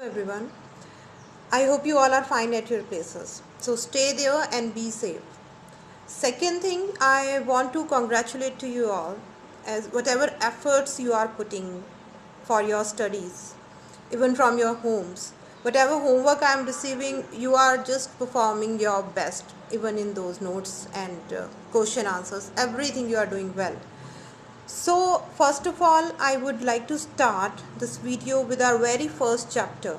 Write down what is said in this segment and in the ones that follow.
Everyone, I hope you all are fine at your places. So stay there and be safe. Second thing, I want to congratulate to you all as whatever efforts you are putting for your studies, even from your homes. Whatever homework I am receiving, you are just performing your best, even in those notes and question answers. Everything you are doing well. So first of all, I would like to start this video with our very first chapter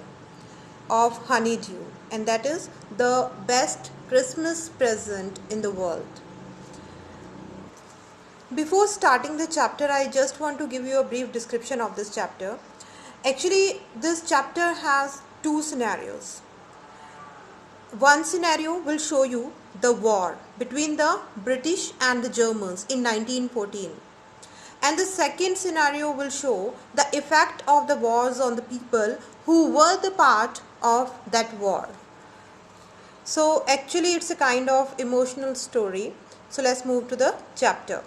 of Honeydew, and that is the best Christmas present in the world. Before starting the chapter, I just want to give you a brief description of this chapter. Actually, this chapter has two scenarios. One scenario will show you the war between the British and the Germans in 1914. And the second scenario will show the effect of the wars on the people who were the part of that war. So actually it's a kind of emotional story. So let's move to the chapter.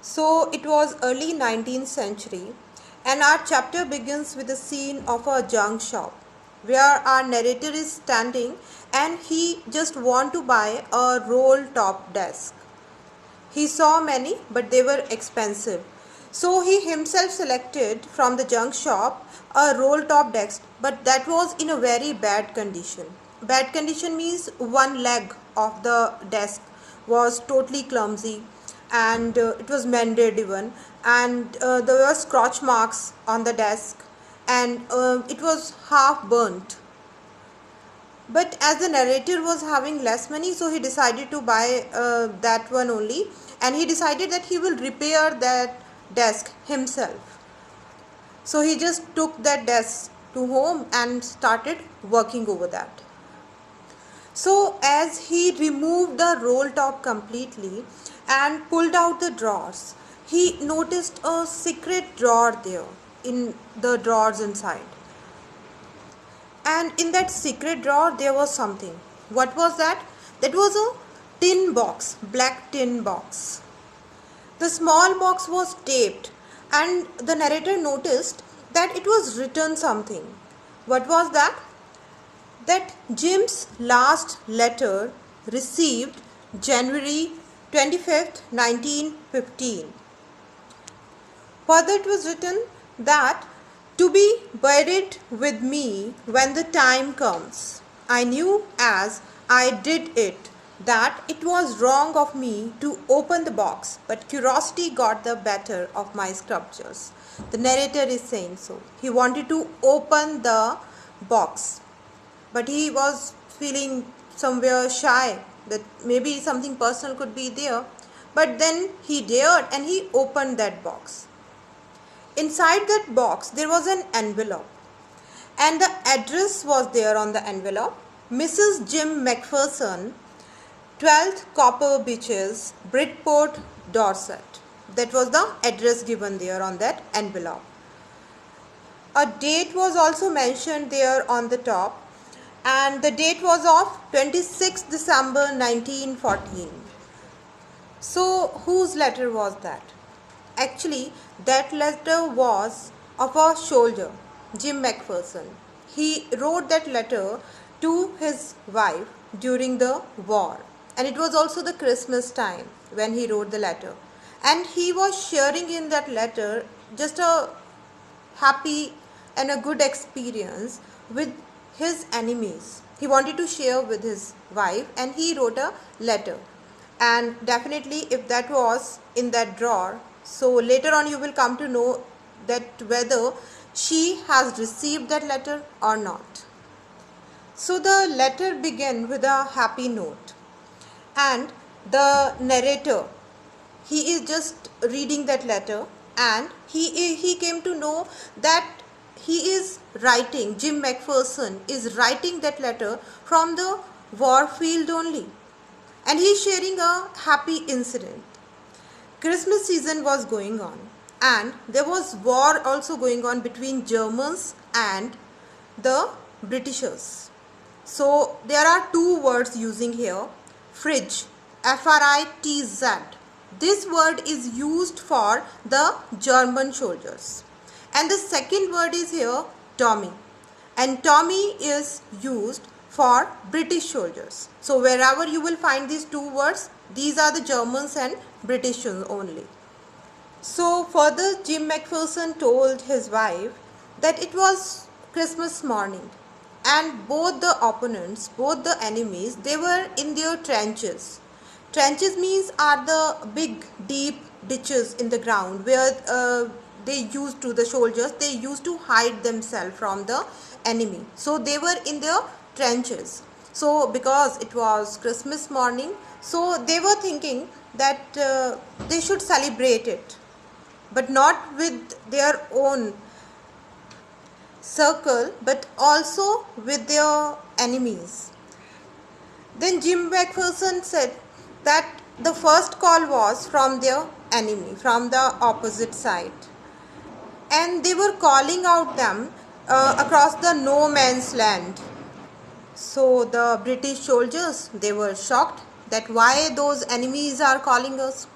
So it was early 19th century and our chapter begins with a scene of a junk shop where our narrator is standing and he just want to buy a roll top desk. He saw many, but they were expensive. So he himself selected from the junk shop a roll top desk, but that was in a very bad condition. Bad condition means one leg of the desk was totally clumsy and it was mended even, and there were scratch marks on the desk, and it was half burnt. But as the narrator was having less money, so he decided to buy that one only, and he decided that he will repair that desk himself. So he just took that desk to home and started working over that. So as he removed the roll top completely and pulled out the drawers, he noticed a secret drawer there in the drawers inside. And in that secret drawer there was something. What was that? That was a tin box, black tin box. The small box was taped and the narrator noticed that it was written something. What was that? That Jim's last letter received January 25th, 1915. Further it was written that to be buried with me when the time comes. I knew as I did it that it was wrong of me to open the box, but curiosity got the better of my scruptures. The narrator is saying so. He wanted to open the box, but he was feeling somewhere shy that maybe something personal could be there. But then he dared and he opened that box. Inside that box there was an envelope, and the address was there on the envelope: Mrs. Jim McPherson, 12th Copper Beaches, Bridport, Dorset. That was the address given there on that envelope. A date was also mentioned there on the top, and the date was of 26th December 1914. So whose letter was that? Actually, that letter was of a soldier, Jim McPherson. He wrote that letter to his wife during the war, and it was also the Christmas time when he wrote the letter. And he was sharing in that letter just a happy and a good experience with his enemies. He wanted to share with his wife and he wrote a letter. And definitely if that was in that drawer, so later on you will come to know that whether she has received that letter or not. So the letter began with a happy note, and the narrator, he is just reading that letter, and he came to know that he is writing, Jim McPherson is writing that letter from the war field only, and he is sharing a happy incident. Christmas season was going on, and there was war also going on between Germans and the Britishers. So there are two words using here: fridge, Fritz. This word is used for the German soldiers, and the second word is here Tommy. and Tommy is used for British soldiers. So wherever you will find these two words, these are the Germans and British only. So further, Jim McPherson told his wife that it was Christmas morning and both the opponents, both the enemies, they were in their trenches. Trenches means are the big deep ditches in the ground where the soldiers, they used to hide themselves from the enemy. So they were in their trenches. So because it was Christmas morning, so they were thinking that they should celebrate it, but not with their own circle, but also with their enemies. Then Jim McPherson said that the first call was from their enemy, from the opposite side, and they were calling out them across the no man's land. So the British soldiers, they were shocked that why those enemies are calling us.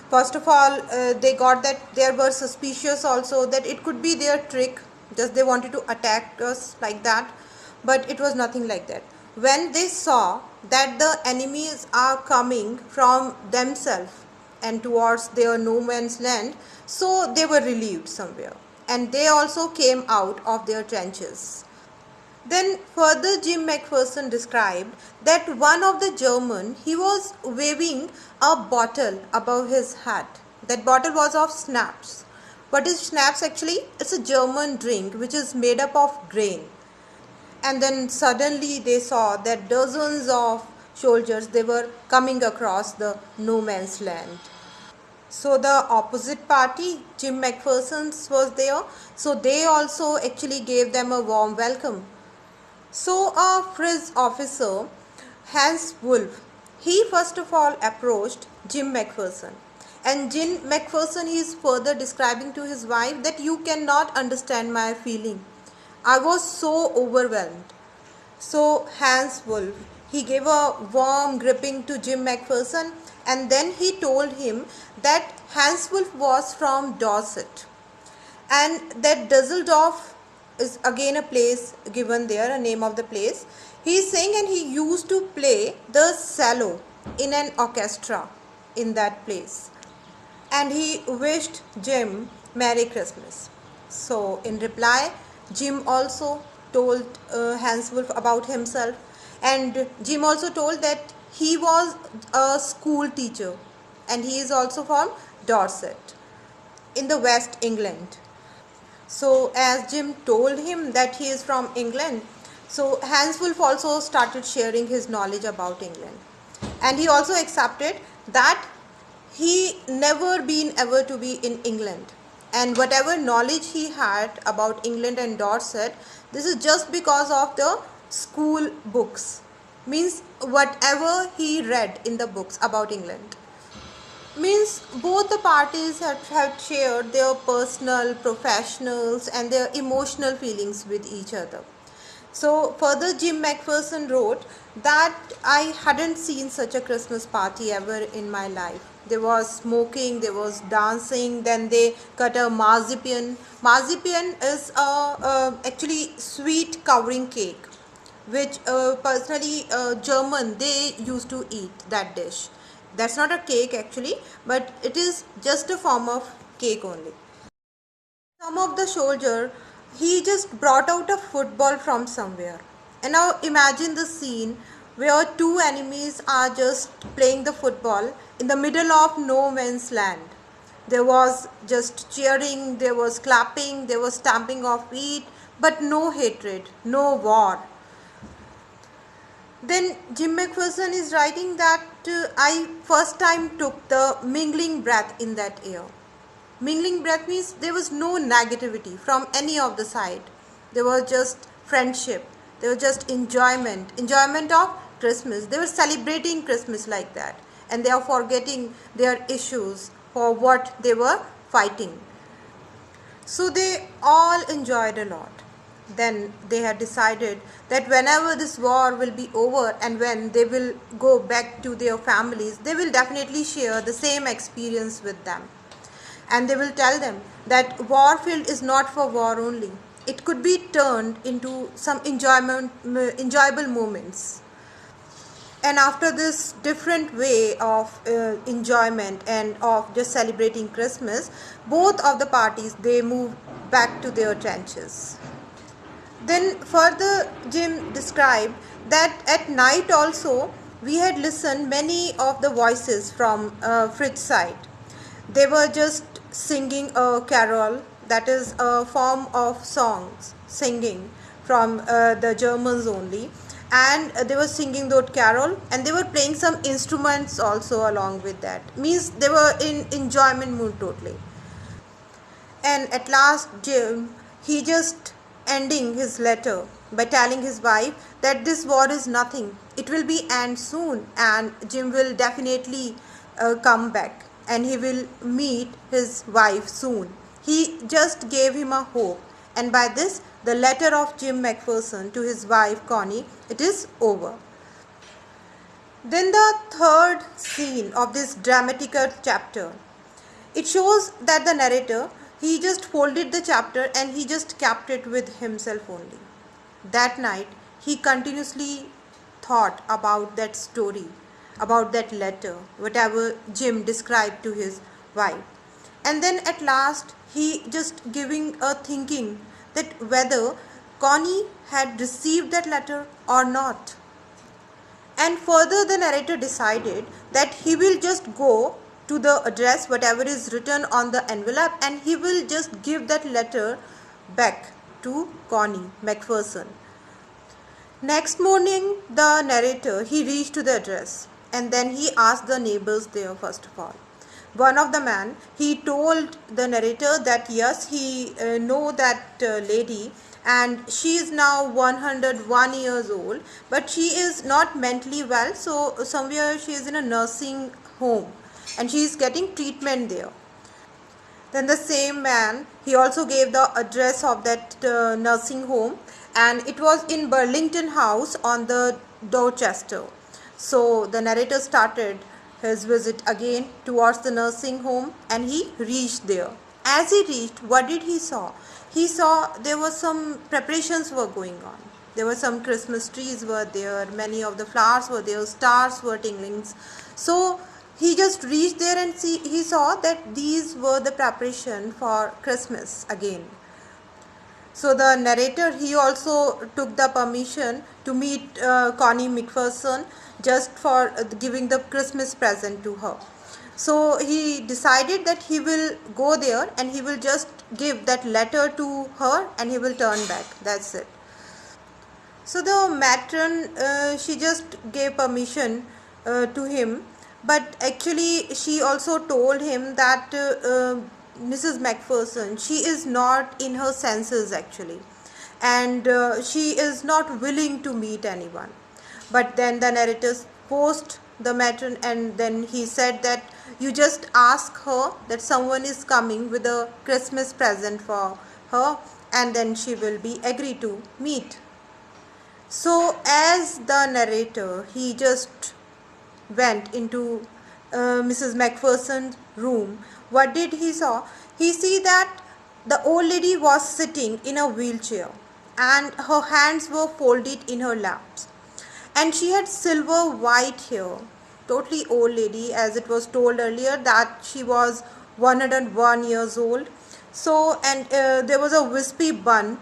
First of all, they got that they were suspicious also that it could be their trick, just they wanted to attack us like that, but it was nothing like that. When they saw that the enemies are coming from themselves and towards their no man's land, so they were relieved somewhere, and they also came out of their trenches. Then further Jim McPherson described that one of the German, he was waving a bottle above his head. That bottle was of schnapps. What is schnapps actually? It's a German drink which is made up of grain. And then suddenly they saw that dozens of soldiers, they were coming across the no man's land. So the opposite party, Jim McPherson's, was there. So they also actually gave them a warm welcome. So a Frizz officer, Hans Wolf, he first of all approached Jim McPherson. And Jim McPherson is further describing to his wife that you cannot understand my feeling. I was so overwhelmed. So Hans Wolf, he gave a warm gripping to Jim McPherson, and then he told him that Hans Wolf was from Dorset and that Dusseldorf is again a place given there, a name of the place. He is saying, and he used to play the cello in an orchestra in that place, and he wished Jim Merry Christmas. So in reply, Jim also told Hans Wolf about himself, and Jim also told that he was a school teacher and he is also from Dorset in the West England. So as Jim told him that he is from England, so Hans Wolf also started sharing his knowledge about England, and he also accepted that he never been ever to be in England, and whatever knowledge he had about England and Dorset, this is just because of the school books, means whatever he read in the books about England. Means both the parties had shared their personal, professionals and their emotional feelings with each other. So further Jim McPherson wrote that I hadn't seen such a Christmas party ever in my life. There was smoking, there was dancing, then they cut a marzipan. Marzipan is actually sweet covering cake, which personally German, they used to eat that dish. That's not a cake actually, but it is just a form of cake only. Some of the soldier, he just brought out a football from somewhere. And now imagine the scene where two enemies are just playing the football in the middle of no man's land. There was just cheering, there was clapping, there was stamping of feet, but no hatred, no war. Then Jim McPherson is writing that I first time took the mingling breath in that air. Mingling breath means there was no negativity from any of the side. There was just friendship. There was just enjoyment of Christmas. They were celebrating Christmas like that, and they are forgetting their issues for what they were fighting. So they all enjoyed a lot. Then they had decided that whenever this war will be over and when they will go back to their families, they will definitely share the same experience with them. And they will tell them that Warfield is not for war only. it could be turned into some enjoyable moments. And after this different way of enjoyment and of just celebrating Christmas, both of the parties, they moved back to their trenches. Then further Jim described that at night also we had listened many of the voices from Fritz's side. They were just singing a carol, that is a form of songs singing from the Germans only, and they were singing that carol, and they were playing some instruments also along with that. Means they were in enjoyment mood totally. And at last Jim, he just ending his letter by telling his wife that this war is nothing. It will be end soon, and Jim will definitely come back, and he will meet his wife soon. He just gave him a hope, and by this the letter of Jim McPherson to his wife Connie, it is over. Then the third scene of this dramatical chapter, it shows that the narrator, he just folded the chapter and he just kept it with himself only. That night he continuously thought about that story, about that letter, whatever Jim described to his wife. And then at last he just giving a thinking that whether Connie had received that letter or not. And further the narrator decided that he will just go to the address whatever is written on the envelope, and he will just give that letter back to Connie McPherson. Next morning the narrator, he reached to the address, and then he asked the neighbors there. First of all, one of the man, he told the narrator that yes, he know that lady, and she is now 101 years old, but she is not mentally well, so somewhere she is in a nursing home and she is getting treatment there. Then the same man, he also gave the address of that nursing home, and it was in Burlington House on the Dorchester. So the narrator started his visit again towards the nursing home, and he reached there. As he reached, what did he saw? He saw there were some preparations were going on. There were some Christmas trees were there, many of the flowers were there, stars were tingling. So he just reached there and he saw that these were the preparation for Christmas again. So the narrator, he also took the permission to meet Connie McPherson just for giving the Christmas present to her. So he decided that he will go there and he will just give that letter to her and he will turn back. That's it. So the matron, she just gave permission to him, but actually she also told him that Mrs. McPherson, she is not in her senses actually, and she is not willing to meet anyone. But then the narrator posed the matron, and then he said that you just ask her that someone is coming with a Christmas present for her, and then she will be agree to meet. So as the narrator, he just went into Mrs. McPherson's room, what did he saw? He see that the old lady was sitting in a wheelchair and her hands were folded in her laps, and she had silver white hair, totally old lady, as it was told earlier that she was 101 years old. So, and there was a wispy bun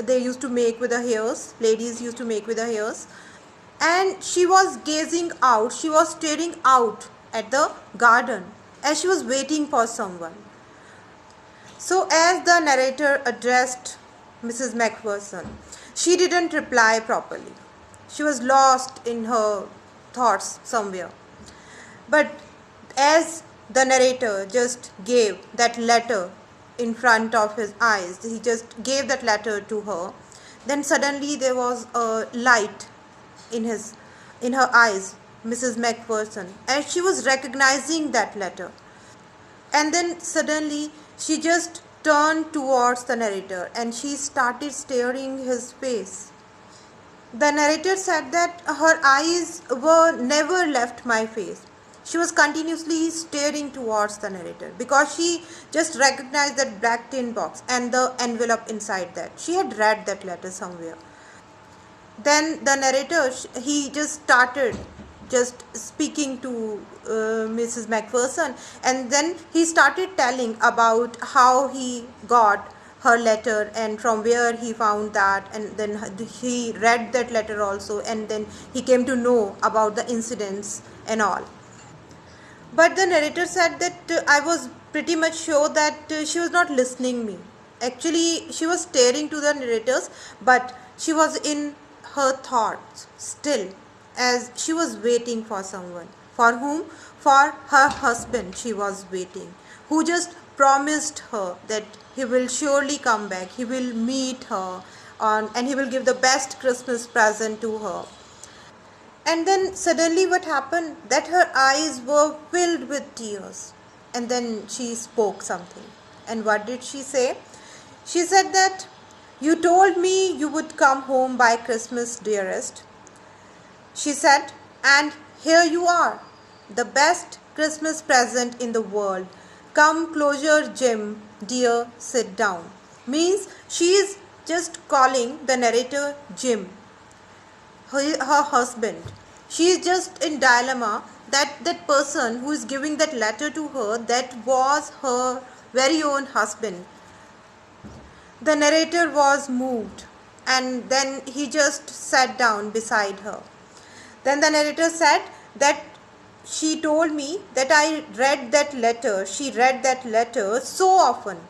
they used to make with the hairs, ladies used to make with the hairs, and she was gazing out, she was staring out at the garden as she was waiting for someone. So as the narrator addressed Mrs. McPherson, she didn't reply properly. She was lost in her thoughts somewhere. But as the narrator just gave that letter in front of his eyes, he just gave that letter to her, then suddenly there was a light in her eyes, Mrs. McPherson, as she was recognizing that letter. And then suddenly she just turned towards the narrator and she started staring his face. The narrator said that her eyes were never left my face. she was continuously staring towards the narrator because she just recognized that black tin box and the envelope inside that. She had read that letter somewhere. Then the narrator, he just started just speaking to Mrs. Macpherson, and then he started telling about how he got her letter and from where he found that, and then he read that letter also, and then he came to know about the incidents and all. But the narrator said that I was pretty much sure that she was not listening me. Actually, she was staring to the narrators, but she was in her thoughts still, as she was waiting for someone. For whom? For her husband she was waiting, who just promised her that he will surely come back, he will meet her on, and he will give the best Christmas present to her. And then suddenly, what happened? That her eyes were filled with tears. And then she spoke something. And what did she say? She said that, "You told me you would come home by Christmas, dearest," she said, "and here you are, the best Christmas present in the world. Come closer, Jim, dear, sit down." Means she is just calling the narrator Jim, her husband. She is just in dilemma that that person who is giving that letter to her, that was her very own husband. The narrator was moved, and then he just sat down beside her. Then the narrator said that she told me that I read that letter. She read that letter so often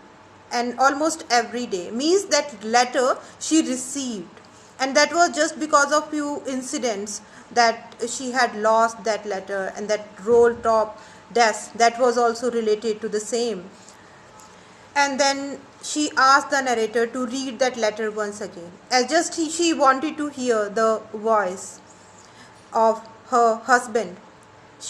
and almost every day. Means that letter she received. And that was just because of few incidents that she had lost that letter, and that roll top desk that was also related to the same. And then she asked the narrator to read that letter once again, as just she wanted to hear the voice of her husband.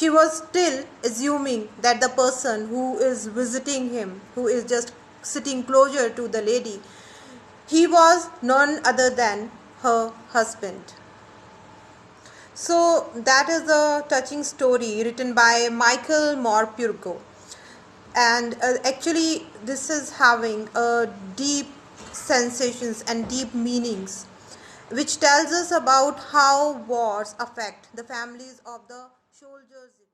She was still assuming that the person who is visiting him, who is just sitting closer to the lady, he was none other than her husband. So that is a touching story written by Michael Morpurgo. And actually this is having a deep sensations and deep meanings, which tells us about how wars affect the families of the soldiers.